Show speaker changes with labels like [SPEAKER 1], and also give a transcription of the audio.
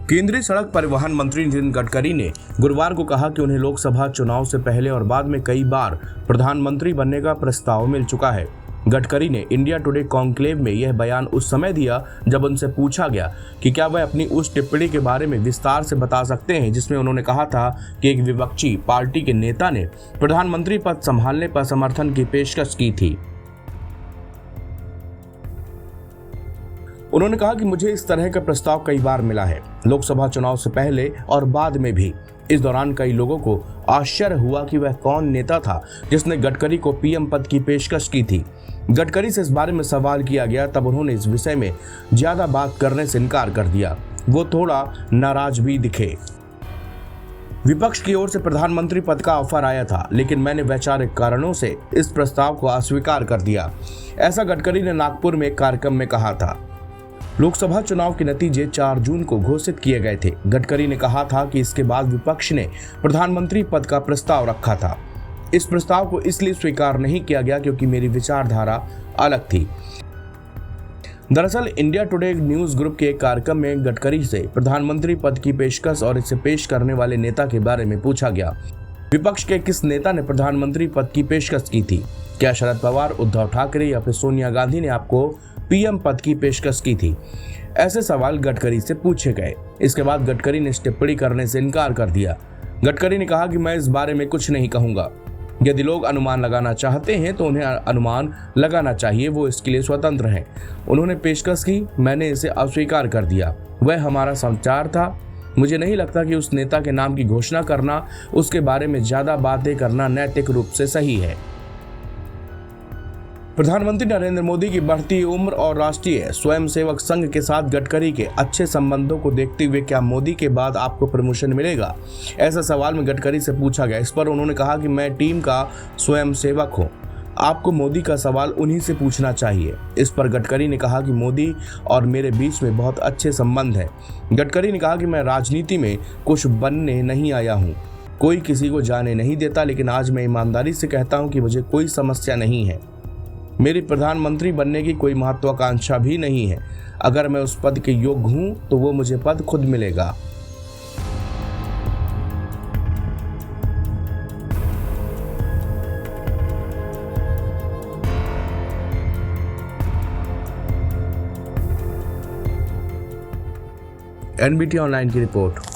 [SPEAKER 1] केंद्रीय सड़क परिवहन मंत्री नितिन गडकरी ने गुरुवार को कहा कि उन्हें लोकसभा चुनाव से पहले और बाद में कई बार प्रधानमंत्री बनने का प्रस्ताव मिल चुका है। गडकरी ने इंडिया टुडे कॉन्क्लेव में यह बयान उस समय दिया जब उनसे पूछा गया कि क्या वह अपनी उस टिप्पणी के बारे में विस्तार से बता सकते हैं जिसमें उन्होंने कहा था कि एक विपक्षी पार्टी के नेता ने प्रधानमंत्री पद संभालने पर समर्थन की पेशकश की थी। उन्होंने कहा कि मुझे इस तरह का प्रस्ताव कई बार मिला है, लोकसभा चुनाव से पहले और बाद में भी। इस दौरान कई लोगों को आश्चर्य हुआ कि वह कौन नेता था जिसने गडकरी को पीएम पद की पेशकश की थी। गडकरी से इस बारे में सवाल किया गया तब उन्होंने इस विषय में ज्यादा बात करने से इनकार कर दिया। वो थोड़ा नाराज भी दिखे। विपक्ष की ओर से प्रधानमंत्री पद का ऑफर आया था, लेकिन मैंने वैचारिक कारणों से इस प्रस्ताव को अस्वीकार कर दिया। ऐसा गडकरी ने नागपुर में एक कार्यक्रम में कहा था। लोकसभा चुनाव के नतीजे 4 जून को घोषित किए गए थे। गडकरी ने कहा था कि इसके बाद विपक्ष ने प्रधानमंत्री पद का प्रस्ताव रखा था। इस प्रस्ताव को इसलिए स्वीकार नहीं किया गया क्योंकि मेरी विचारधारा अलग थी। दरअसल इंडिया टुडे न्यूज ग्रुप के एक कार्यक्रम में गडकरी से प्रधानमंत्री पद की पेशकश और इसे पेश करने वाले नेता के बारे में पूछा गया। विपक्ष के किस नेता ने प्रधानमंत्री पद की पेशकश की थी? क्या शरद पवार, उद्धव ठाकरे या फिर सोनिया गांधी ने आपको पीएम पद की पेशकश की थी? ऐसे सवाल गडकरी से पूछे गए। इसके बाद गडकरी ने टिप्पणी करने से इनकार कर दिया। गडकरी ने कहा कि मैं इस बारे में कुछ नहीं कहूंगा। यदि लोग अनुमान लगाना चाहते हैं तो उन्हें अनुमान लगाना चाहिए, वो इसके लिए स्वतंत्र हैं। उन्होंने पेशकश की, मैंने इसे अस्वीकार कर दिया। वह हमारा संचार था। मुझे नहीं लगता कि उस नेता के नाम की घोषणा करना, उसके बारे में ज्यादा बातें करना नैतिक रूप से सही है। प्रधानमंत्री नरेंद्र मोदी की बढ़ती उम्र और राष्ट्रीय स्वयंसेवक संघ के साथ गडकरी के अच्छे संबंधों को देखते हुए क्या मोदी के बाद आपको प्रमोशन मिलेगा? ऐसा सवाल में गडकरी से पूछा गया। इस पर उन्होंने कहा कि मैं टीम का स्वयंसेवक हूं, आपको मोदी का सवाल उन्हीं से पूछना चाहिए। इस पर गडकरी ने कहा कि मोदी और मेरे बीच में बहुत अच्छे संबंध है। गडकरी ने कहा कि मैं राजनीति में कुछ बनने नहीं आया हूँ, कोई किसी को जाने नहीं देता, लेकिन आज मैं ईमानदारी से कहता हूँ कि मुझे कोई समस्या नहीं है। मेरी प्रधानमंत्री बनने की कोई महत्वाकांक्षा भी नहीं है। अगर मैं उस पद के योग्य हूं तो वो मुझे पद खुद मिलेगा। एनबीटी ऑनलाइन की रिपोर्ट।